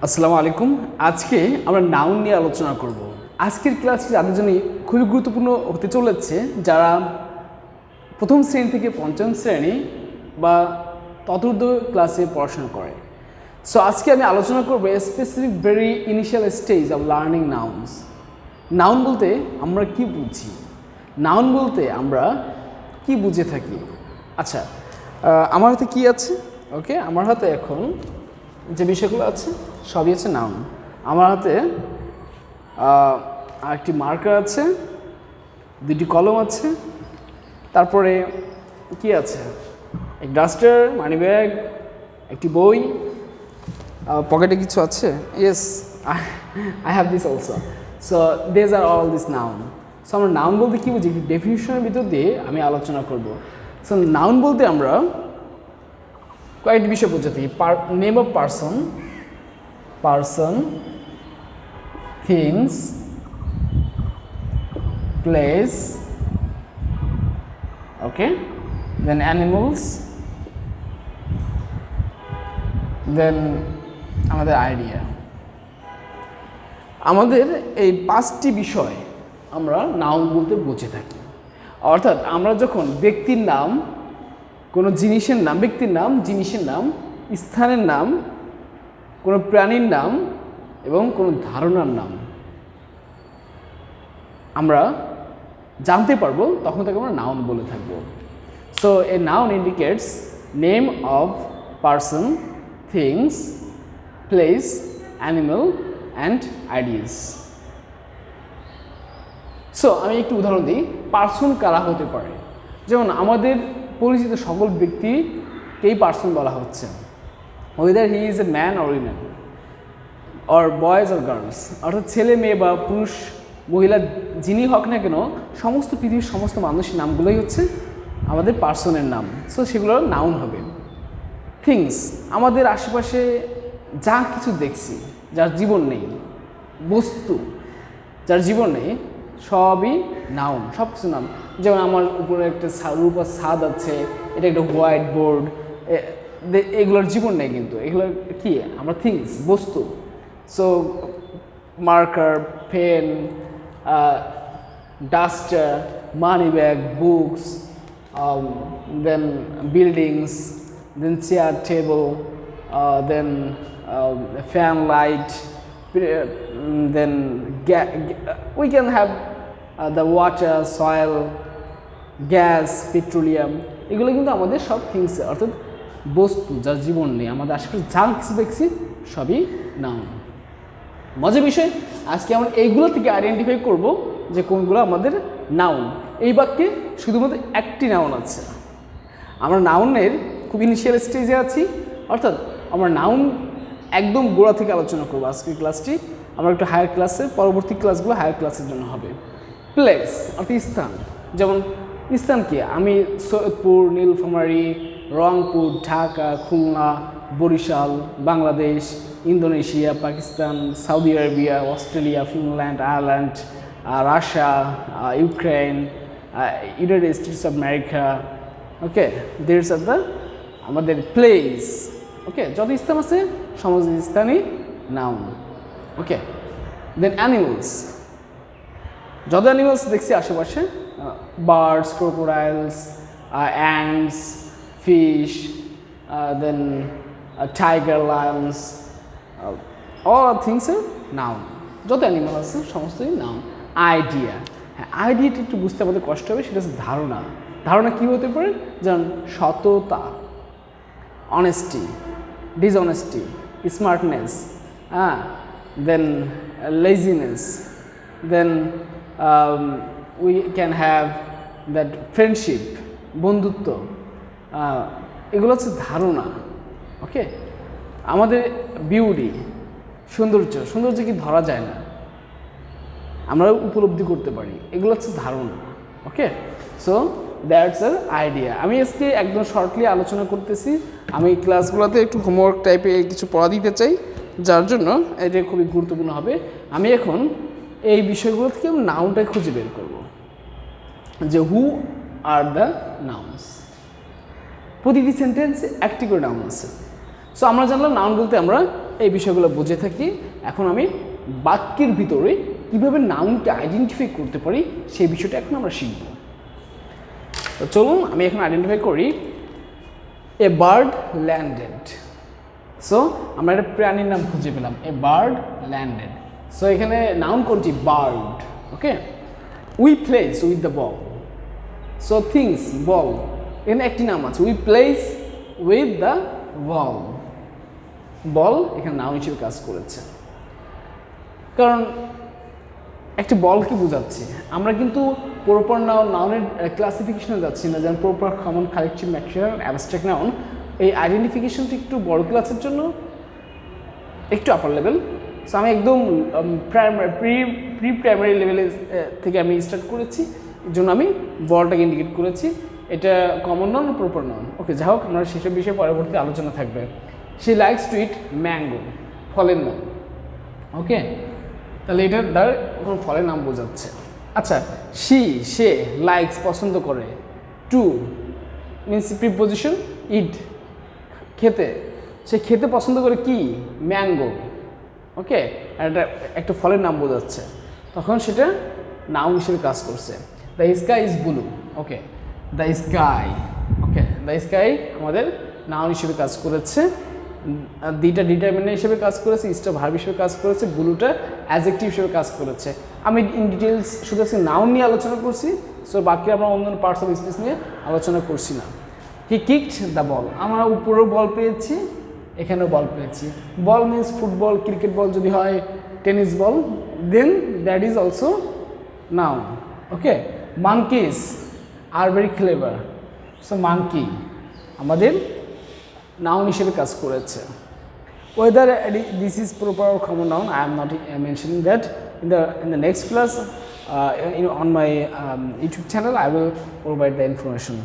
আসসালামু আলাইকুম। আজকে আমরা নাউন নিয়ে আলোচনা করব। আজকের ক্লাসটি তাদের জন্য খুবই গুরুত্বপূর্ণ হতে চলেছে যারা প্রথম শ্রেণী থেকে পঞ্চম শ্রেণী বা চতুর্থ ক্লাসে পড়াশোনা করে। সো আজকে আমি আলোচনা করব specific very initial stage of learning nouns. Noun বলতে আমরা কি বুঝি, নাউন বলতে আমরা কি বুঝে থাকি। আচ্ছা, আমার হাতে কি আছে? ওকে, আমার হাতে এখন যে বিষয়গুলো আছে সবই হচ্ছে নাউন। আমার হাতে আরেকটি মার্কার আছে, দুটি কলম আছে, তারপরে কি আছে, এক ডাস্টার, মানি ব্যাগ, একটি বই, পকেটে কিছু আছে। Yes, I have this also. So these are all this noun. সো আমরা নাউন বলতে কী বুঝি, ডেফিনিশনের ভিতর দিয়ে আমি আলোচনা করব। সো নাউন বলতে আমরা কয়েকটি বিষয় বুঝে থাকি। Name of person, things, place, okay, then animals, then আমাদের আইডিয়া। আমাদের এই পাঁচটি বিষয় আমরা নাউন বলতে বুঝে থাকি। অর্থাৎ আমরা যখন ব্যক্তির নাম, কোনো জিনিসের নাম, ব্যক্তির নাম, জিনিসের নাম, স্থানের নাম, কোনো প্রাণীর নাম এবং কোনো ধারণার নাম আমরা জানতে পারবো, তখন তাকে আমরা নাউন বলে থাকবো। So a noun indicates name of person, things, place, animal and ideas. So আমি একটু উদাহরণ দিই, পার্সন কারা হতে পারে। যেমন আমাদের পরিচিত সকল ব্যক্তিকেই পার্সন বলা হচ্ছে, whether he is a man or women or boys or girls. অর্থাৎ ছেলে মেয়ে বা পুরুষ মহিলা যিনি হোক না কেন, সমস্ত পৃথিবীর সমস্ত মানুষের নামগুলোই হচ্ছে আমাদের পার্সনের নাম। সো সেগুলো নাউন হবে। থিংস, আমাদের আশেপাশে যা কিছু দেখছি, যার জীবন নেই, বস্তু যার জীবন নেই, সবই নাউন, সব কিছু নাম। যেমন আমার উপরে একটা রূপার ছাদ আছে, এটা একটা হোয়াইট বোর্ড, এগুলোর জীবন নেই, কিন্তু এগুলো কি আমরা থিংস, বস্তু। So marker, pen, duster, money bag, books, then buildings, then chair, table, then fan light, then we can have the water, soil, gas, petroleum. এগুলো কিন্তু আমাদের সব থিংস, অর্থাৎ বস্তু যার জীবন নেই। আমাদের আশেপাশে যা কিছু দেখছি সবই নাউন। মজার বিষয়, আজকে আমরা এইগুলো থেকে আইডেন্টিফাই করব যে কোনগুলো আমাদের নাউন। এই বাক্যে শুধুমাত্র একটি নাউন আছে। আমরা নাউনের খুব ইনিশিয়াল স্টেজে আছি, অর্থাৎ আমরা নাউন একদম গোড়া থেকে আলোচনা করবো। আজকের ক্লাসটি আমরা একটু হায়ার ক্লাসে, পরবর্তী ক্লাসগুলো হায়ার ক্লাসের জন্য হবে। প্লেস অর্থাৎ স্থান। যেমন স্থান কি, আমি Saidpur, Nilphamari, Rangpur, Dhaka, Khulna, Barishal, Bangladesh, Indonesia, Pakistan, Saudi Arabia, Australia, Finland, Ireland, Russia, Ukraine, United States of America. Okay, there's are the আমাদের প্লেস। ওকে, যত স্থান আছে সমস্ত স্থানই নাউন। ওকে, দেন অ্যানিমালস, যত অ্যানিমালস দেখছি আশেপাশে, birds, crocodiles, ants, fish, then tiger, lions, all are things are noun. যত অ্যানিমাল আছে সমস্তই নাউন। আইডিয়া, হ্যাঁ, আইডিয়াটা একটু বুঝতে আমাদের কষ্ট হবে, সেটা হচ্ছে ধারণা। ধারণা কী হতে পারে, যেমন সততা, honesty, dishonesty, smartness, then laziness, then we can have that friendship, বন্ধুত্ব। এগুলো হচ্ছে ধারণা। ওকে, আমাদের বিউটি, সৌন্দর্য, সৌন্দর্য কি ধরা যায় না, আমরা উপলব্ধি করতে পারি, এগুলো হচ্ছে ধারণা। ওকে, সো দ্যাটস আর আইডিয়া। আমি আজকে একদম শর্টলি আলোচনা করতেছি। আমি ক্লাসগুলোতে একটু হোমওয়ার্ক টাইপের কিছু পড়া দিতে চাই, যার জন্য এটা খুবই গুরুত্বপূর্ণ হবে। আমি এখন এই বিষয়গুলো থেকে নাউনটাই খুঁজে বের করব, যে হু আর দ্য নাউন্স। প্রতিটি সেন্টেন্সে একটি করে নাউন আছে। সো আমরা জানলাম নাউন বলতে আমরা এই বিষয়গুলো বুঝে থাকি। এখন আমি বাক্যের ভিতরে কীভাবে নাউনকে আইডেন্টিফাই করতে পারি সেই বিষয়টা এখন আমরা শিখব। তো চলুন আমি এখন আইডেন্টিফাই করি। এ বার্ড ল্যান্ডেড। সো আমরা একটা প্রাণীর নাম খুঁজে পেলাম, এ বার্ড ল্যান্ডেড। সো এখানে নাউন কোনটি? Bird. Okay, we plays with the ball. So things, ball, এখানে একটি নাম আছে, we plays with the ball. Ball এখানে নাউন হিসেবে কাজ করেছে, কারণ একটি বলকে বোঝাচ্ছে। আমরা কিন্তু প্রপার নাউনের ক্লাসিফিকেশনে যাচ্ছি না, যেমন proper, common, collective, material, abstract noun. এই আইডেন্টিফিকেশনটি একটু বড় ক্লাসের জন্য, একটু আপার লেভেল। সো আমি একদম প্রি প্রাইমারি লেভেলে থেকে আমি স্টার্ট করেছি, এর জন্য আমি বলটাকে ইন্ডিকেট করেছি। এটা কমন নাউন, প্রপার নাউন। ওকে, যাই হোক, আমরা সেসব বিষয়ে পরবর্তী আলোচনা থাকবে। She likes to it mango, ফলের নাম। ওকে, তাহলে এটা তার কোনো ফলের নাম বোঝাচ্ছে। আচ্ছা, সে লাইকস, পছন্দ করে, টু মিনস প্রিপোজিশন, ইট, খেতে। সে খেতে পছন্দ করে কি? ম্যাঙ্গো। ওকে, আর এটা একটা ফলের নাম বোঝাচ্ছে, তখন সেটা নাউন হিসেবে কাজ করছে। The sky is blue. Okay, the sky, okay, the sky আমাদের নাউন হিসেবে কাজ করেছে। দুইটা ডিটারমিনেন্ট হিসেবে কাজ করেছে, ইজটা ভার্ব হিসেবে কাজ করেছে, ব্লুটা অ্যাডজেক্টিভ হিসেবে কাজ করেছে। আমি ইন ডিটেলস শুধু নাউন নিয়ে আলোচনা করছি, সো বাকি আমরা অন্যান্য পার্টস অফ স্পিচ নিয়ে আলোচনা করছি না। হি কিকড দ্য বল, আমরা উপরেও বল পেয়েছি, এখানেও বল পেয়েছি। Ball means football, cricket ball যদি হয়, tennis ball, then that is also noun. Okay, monkeys are very clever. So monkey আমাদের নাউন হিসেবে কাজ করেছে। Whether this is proper or common noun, I am not mentioning that. In the next class on my YouTube channel I will provide the information.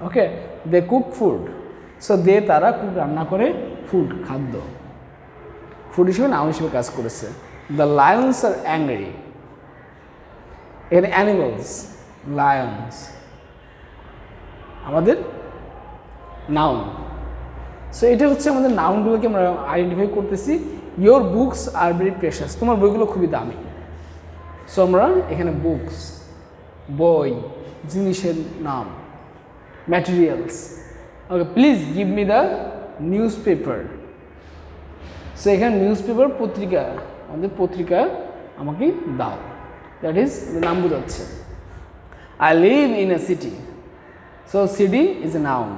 Okay, they cook food. So they তারা cook, রান্না করে, food, খাদ্য, food হিসেবে noun হিসেবে কাজ করেছে। The lions are angry. এখানে animals, Lions আমাদের নাউন। সো এটা হচ্ছে আমাদের নাউনগুলোকে আমরা আইডেন্টিফাই করতেছি। Your books are very precious, তোমার বইগুলো খুবই দামি। সো আমরা এখানে বুকস, বই, জিনিসের নাম, materials. Okay, please give me the news paper. So এখানে নিউজ পেপার, পত্রিকা, আমাদের পত্রিকা আমাকে দাও, দ্যাট ইজ নাম বোঝাচ্ছে। I live in a city. So city is a noun,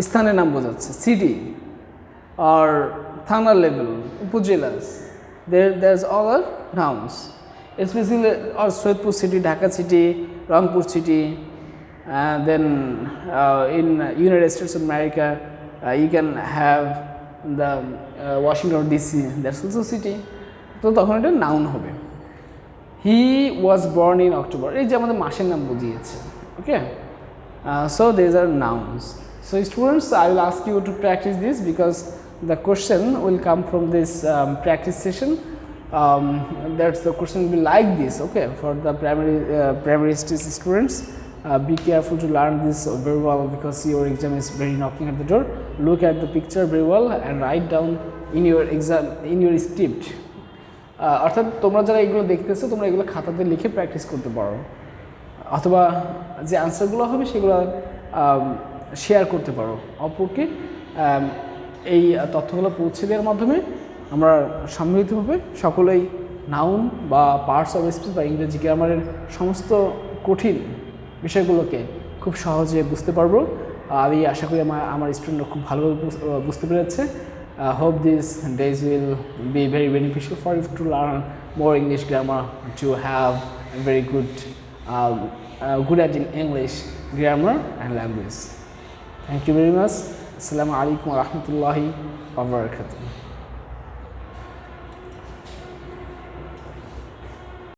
স্থানের নাম বোঝাচ্ছে। সিটি আর থানা level, upazilas, there's all are nouns, especially or Saidpur city, Dhaka city, Rangpur city, then in United States of America you can have the Washington DC, that's also city. তো তখন এটা noun হবে। হি was born in October, এই যে আমাদের মাসের নাম বুঝিয়েছে। ওকে, so these are nouns. So students, I will ask you to practice this because the question will come from this practice session. That's the question will be like this. Okay, for the primary stage students, be careful to learn this very well because your exam is very knocking at the door. Look at the picture very well and write down in your exam, in your script. অর্থাৎ তোমরা যারা এগুলো দেখতেছো, তোমরা এগুলো খাতাতে লিখে practice করতে পারো, অথবা যে আনসারগুলো হবে সেগুলো শেয়ার করতে পারো অপরকে। এই তথ্যগুলো পৌঁছে দেওয়ার মাধ্যমে আমরা সম্মিলিতভাবে সকলেই নাউন বা পার্টস অফ স্পিচ বা ইংরেজি গ্রামারের সমস্ত কঠিন বিষয়গুলোকে খুব সহজে বুঝতে পারবো। আমি আশা করি আমার স্টুডেন্টরা খুব ভালোভাবে বুঝতে পেরেছে। Hope these days will be very beneficial for you to learn more English grammar, to have a very good at English grammar and language. Thank you very much. Assalamu alaikum wa rahmatullahi wa barakatuh.